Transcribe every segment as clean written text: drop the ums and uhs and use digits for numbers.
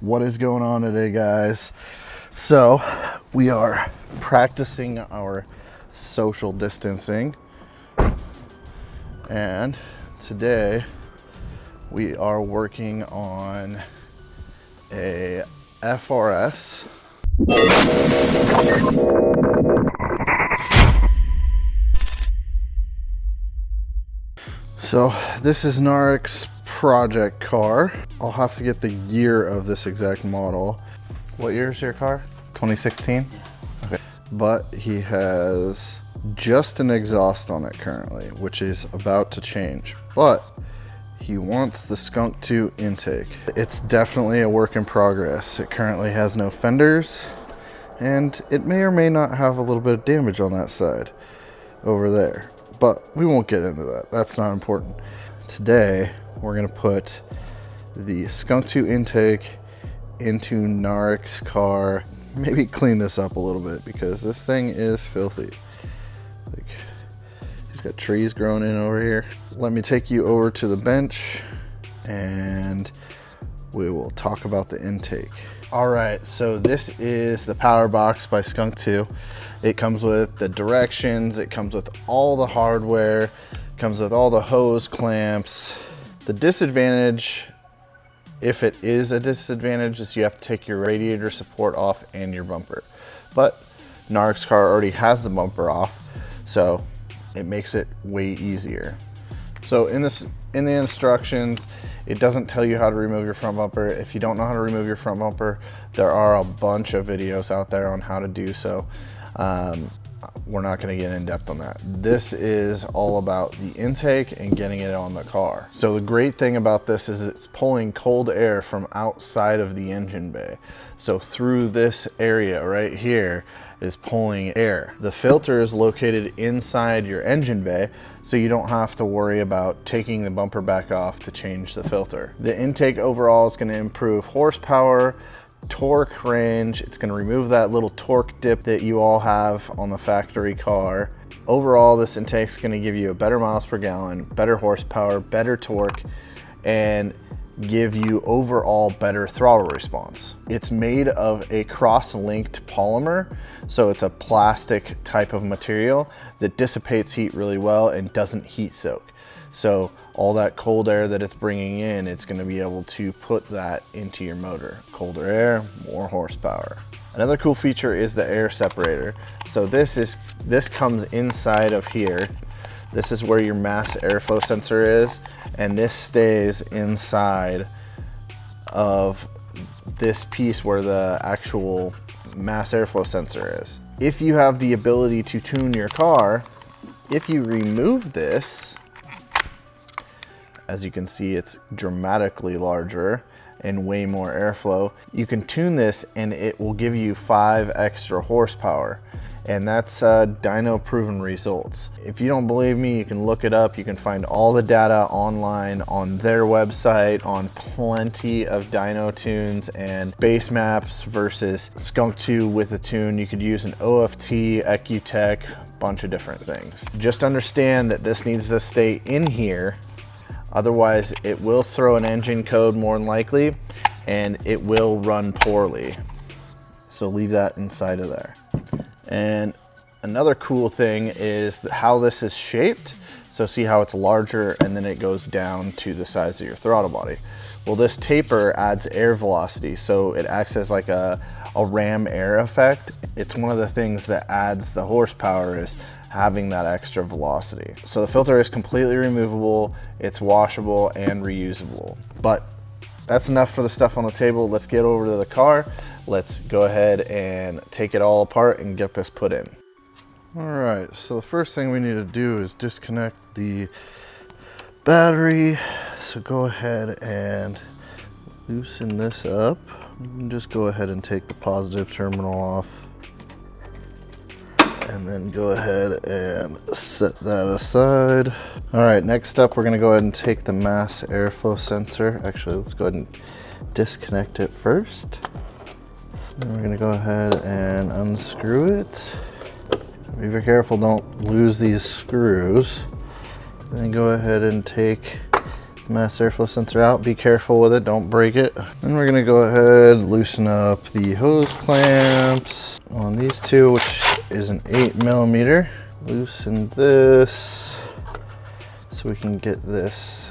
What is going on today, guys? So we are practicing our social distancing, and today we are working on a FRS. So this is Narek's project car. I'll have to get the year of this exact model. What year is your car? 2016? Okay. But he has just an exhaust on it currently, which is about to change. But he wants the Skunk 2 intake. It's definitely a work in progress. It currently has no fenders, and it may or may not have a little bit of damage on that side over there. But we won't get into that. That's not important. Today, we're gonna put the Skunk 2 intake into Narek's car. Maybe clean this up a little bit because this thing is filthy. Like, he's got trees growing in over here. Let me take you over to the bench and we will talk about the intake. All right, so this is the PowerboxIntake by Skunk 2. It comes with the directions, it comes with all the hardware, it comes with all the hose clamps. The disadvantage, if it is a disadvantage, is you have to take your radiator support off and your bumper. But Narek's car already has the bumper off, so it makes it way easier. So in the instructions, it doesn't tell you how to remove your front bumper. If you don't know how to remove your front bumper, there are a bunch of videos out there on how to do so. We're not going to get in depth on that. This is all about the intake and getting it on the car. So the great thing about this is it's pulling cold air from outside of the engine bay. So through this area right here is pulling air. The filter is located inside your engine bay, so you don't have to worry about taking the bumper back off to change the filter. The intake overall is going to improve horsepower, torque range. It's going to remove that little torque dip that you all have on the factory car. Overall, this intake is going to give you a better miles per gallon, better horsepower, better torque, and give you overall better throttle response. It's made of a cross-linked polymer, so it's a plastic type of material that dissipates heat really well and doesn't heat soak. So all that cold air that it's bringing in, it's going to be able to put that into your motor. Colder air, more horsepower. Another cool feature is the air separator. So this comes inside of here. This is where your mass airflow sensor is, and this stays inside of this piece where the actual mass airflow sensor is. If you have the ability to tune your car, if you remove this, as you can see, it's dramatically larger and way more airflow. You can tune this and it will give you 5 extra horsepower. And that's dyno proven results. If you don't believe me, you can look it up. You can find all the data online on their website on plenty of dyno tunes and base maps versus Skunk 2 with a tune. You could use an OFT, EcuTech, bunch of different things. Just understand that this needs to stay in here. Otherwise, it will throw an engine code more than likely, and it will run poorly. So leave that inside of there. And another cool thing is how this is shaped. So see how it's larger and then it goes down to the size of your throttle body. Well, this taper adds air velocity, so it acts as like a ram air effect. It's one of the things that adds the horsepower is having that extra velocity. So the filter is completely removable, it's washable and reusable. But that's enough for the stuff on the table. Let's get over to the car. Let's go ahead and take it all apart and get this put in. All right, so the first thing we need to do is disconnect the battery. So go ahead and loosen this up. You can just go ahead and take the positive terminal off. And then go ahead and set that aside. All right, next up, we're gonna go ahead and take the mass airflow sensor. Actually, let's go ahead and disconnect it first. And we're gonna go ahead and unscrew it. Be very careful, don't lose these screws. Then go ahead and take Mass airflow sensor out. Be careful with it, don't break it. Then we're gonna go ahead, loosen up the hose clamps on these two, which is an 8mm. Loosen this so we can get this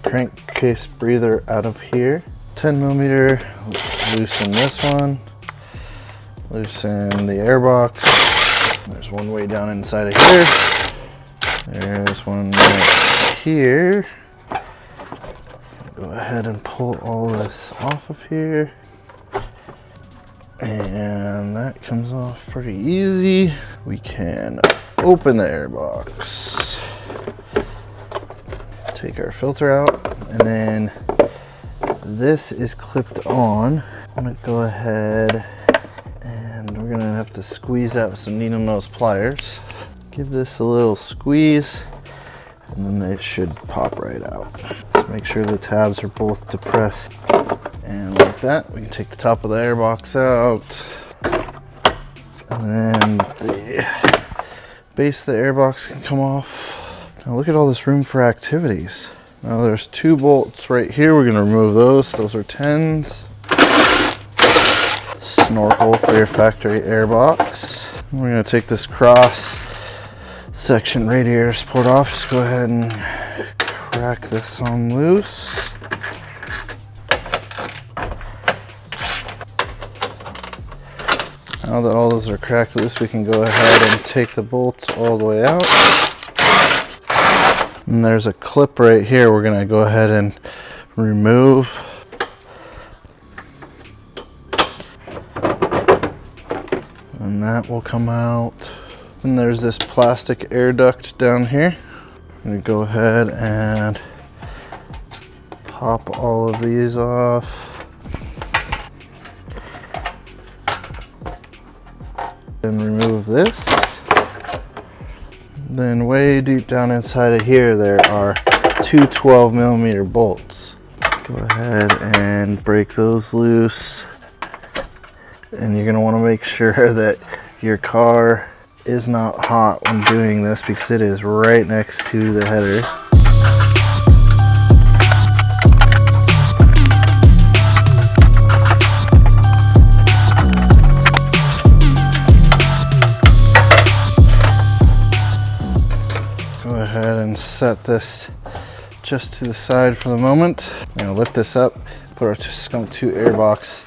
crankcase breather out of here. 10mm, loosen this one. Loosen the airbox. There's one way down inside of here. There's one right here. Go ahead and pull all this off of here. And that comes off pretty easy. We can open the airbox. Take our filter out, and then this is clipped on. I'm gonna go ahead and we're gonna have to squeeze out some needle nose pliers. Give this a little squeeze, and then it should pop right out. Make sure the tabs are both depressed. And like that, we can take the top of the airbox out. And then the base of the airbox can come off. Now look at all this room for activities. Now there's 2 bolts right here. We're gonna remove those. Those are 10s. Snorkel for your factory airbox. We're gonna take this cross section radiator support off. Just go ahead and crack this on loose. Now that all those are cracked loose, we can go ahead and take the bolts all the way out. And there's a clip right here we're gonna go ahead and remove. And that will come out. And there's this plastic air duct down here. I'm gonna go ahead and pop all of these off. And remove this. Then way deep down inside of here, there are 2 12mm bolts. Go ahead and break those loose. And you're gonna wanna make sure that your car is not hot when doing this, because it is right next to the header. Go ahead and set this just to the side for the moment. I'm gonna lift this up, put our Skunk 2 airbox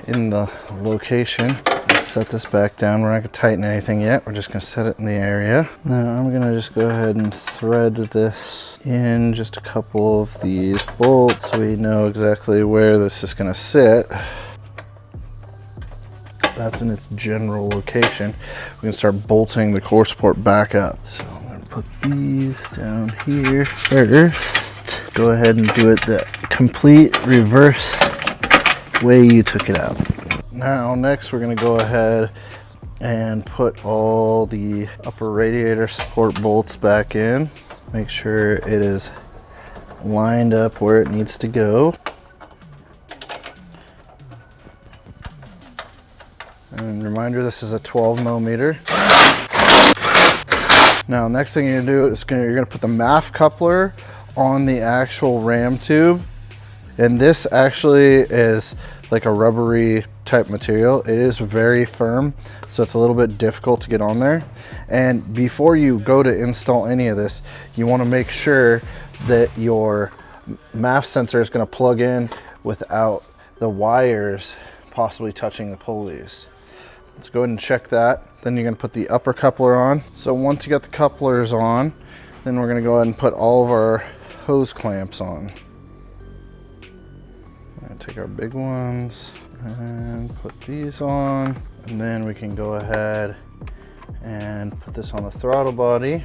in the location. Set this back down. We're not gonna tighten anything yet. We're just gonna set it in the area. Now I'm gonna just go ahead and thread this in just a couple of these bolts so we know exactly where this is gonna sit. That's in its general location. We're gonna start bolting the core support back up. So I'm gonna put these down here first. Go ahead and do it the complete reverse way you took it out. Now next we're going to go ahead and put all the upper radiator support bolts back in. Make sure it is lined up where it needs to go. And reminder, this is a 12mm. Now next thing you're going to do is you're going to put the MAF coupler on the actual ram tube. And this actually is like a rubbery type material. It is very firm, so it's a little bit difficult to get on there. And before you go to install any of this, you want to make sure that your MAF sensor is going to plug in without the wires possibly touching the pulleys. Let's go ahead and check that. Then you're going to put the upper coupler on. So once you got the couplers on, then we're going to go ahead and put all of our hose clamps on. Take our big ones and put these on, and then we can go ahead and put this on the throttle body.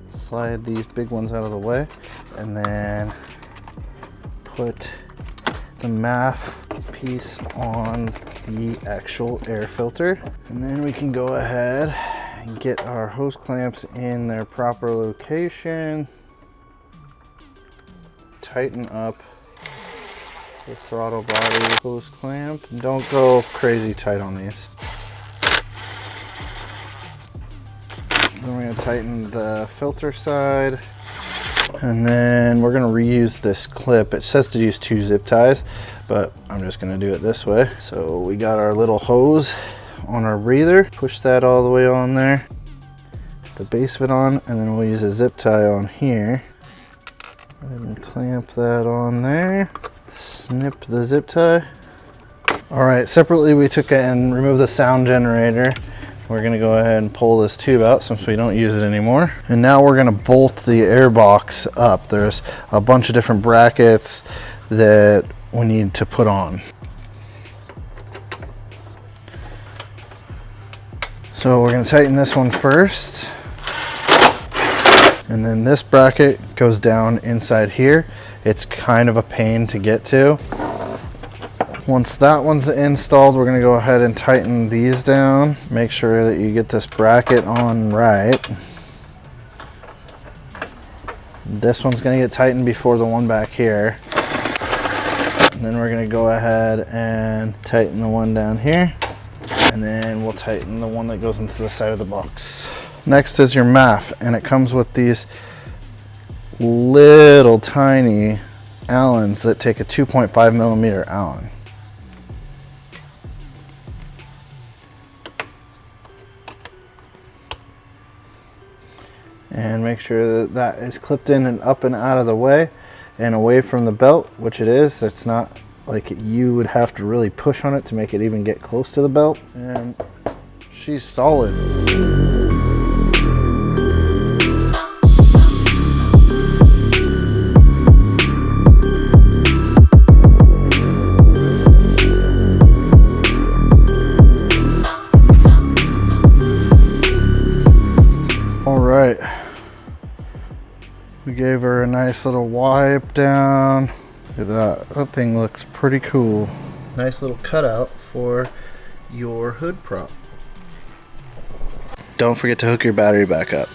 Slide these big ones out of the way, and then put the MAF piece on the actual air filter. And then we can go ahead and get our hose clamps in their proper location. Tighten up the throttle body hose clamp. Don't go crazy tight on these. Then we're going to tighten the filter side. And then we're gonna reuse this clip. It says to use 2 zip ties, but I'm just gonna do it this way. So we got our little hose on our breather. Push that all the way on there. The base of it on, and then we'll use a zip tie on here. And clamp that on there. Snip the zip tie. All right, separately we took it and removed the sound generator. We're gonna go ahead and pull this tube out since we don't use it anymore. And now we're gonna bolt the air box up. There's a bunch of different brackets that we need to put on. So we're gonna tighten this one first. And then this bracket goes down inside here. It's kind of a pain to get to. Once that one's installed, we're gonna go ahead and tighten these down. Make sure that you get this bracket on right. This one's gonna get tightened before the one back here. And then we're gonna go ahead and tighten the one down here. And then we'll tighten the one that goes into the side of the box. Next is your MAF, and it comes with these little tiny Allens that take a 2.5 millimeter Allen. And make sure that that is clipped in and up and out of the way and away from the belt, which it is. It's not like you would have to really push on it to make it even get close to the belt. And she's solid. All right. We gave her a nice little wipe down. Look at that. That thing looks pretty cool. Nice little cutout for your hood prop. Don't forget to hook your battery back up.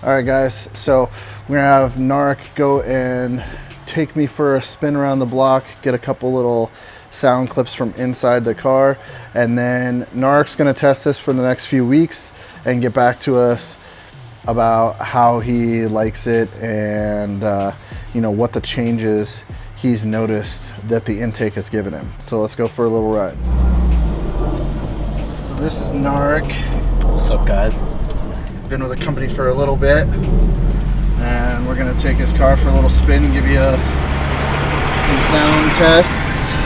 All right guys, so we're gonna have Nark go and take me for a spin around the block, get a couple little sound clips from inside the car, and then Nark's gonna test this for the next few weeks and get back to us about how he likes it and you know, what the changes he's noticed that the intake has given him. So let's go for a little ride. So this is Nark. What's up guys? Been with the company for a little bit, and we're gonna take his car for a little spin and give you some sound tests.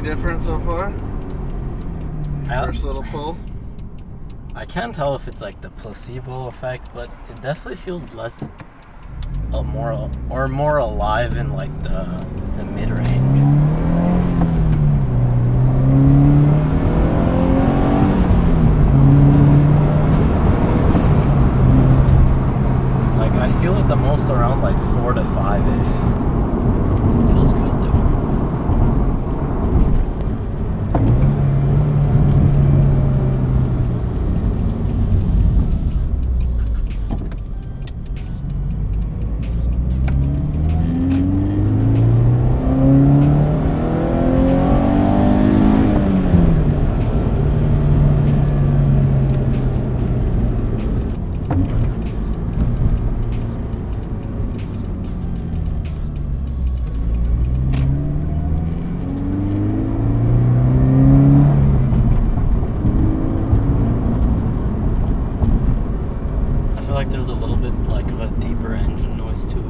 Different so far? First little pull. I can't tell if it's like the placebo effect, but it definitely feels less more alive in like the mid-range. Like I feel it the most around like 4 to 5-ish. Feels good though. like there's a little bit like of a deeper engine noise too.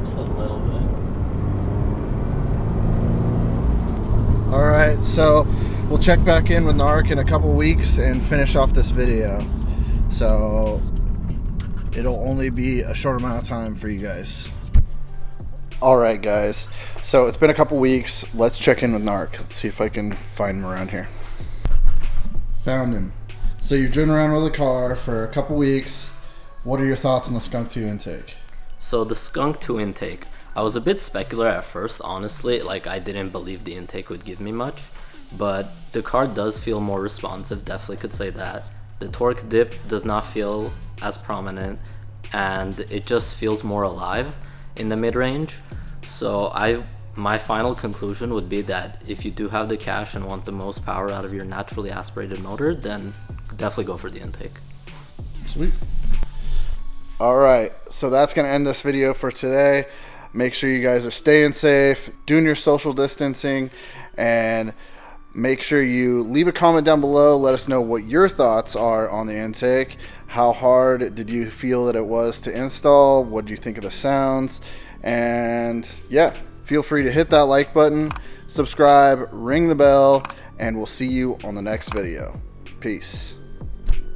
Just a little bit. All right, so we'll check back in with Narc in a couple weeks and finish off this video. So it'll only be a short amount of time for you guys. All right, guys. So it's been a couple weeks. Let's check in with Narc. Let's see if I can find him around here. Found him. So you've driven around with the car for a couple weeks. What are your thoughts on the Skunk 2 intake? So the Skunk 2 intake, I was a bit specular at first, honestly. Like, I didn't believe the intake would give me much, but the car does feel more responsive, definitely could say that. The torque dip does not feel as prominent, and it just feels more alive in the mid-range. So my final conclusion would be that if you do have the cash and want the most power out of your naturally aspirated motor, then definitely go for the intake. Sweet. All right, so that's gonna end this video for today. Make sure you guys are staying safe, doing your social distancing, and make sure you leave a comment down below. Let us know what your thoughts are on the intake. How hard did you feel that it was to install? What do you think of the sounds? And yeah, feel free to hit that like button, subscribe, ring the bell, and we'll see you on the next video. Peace.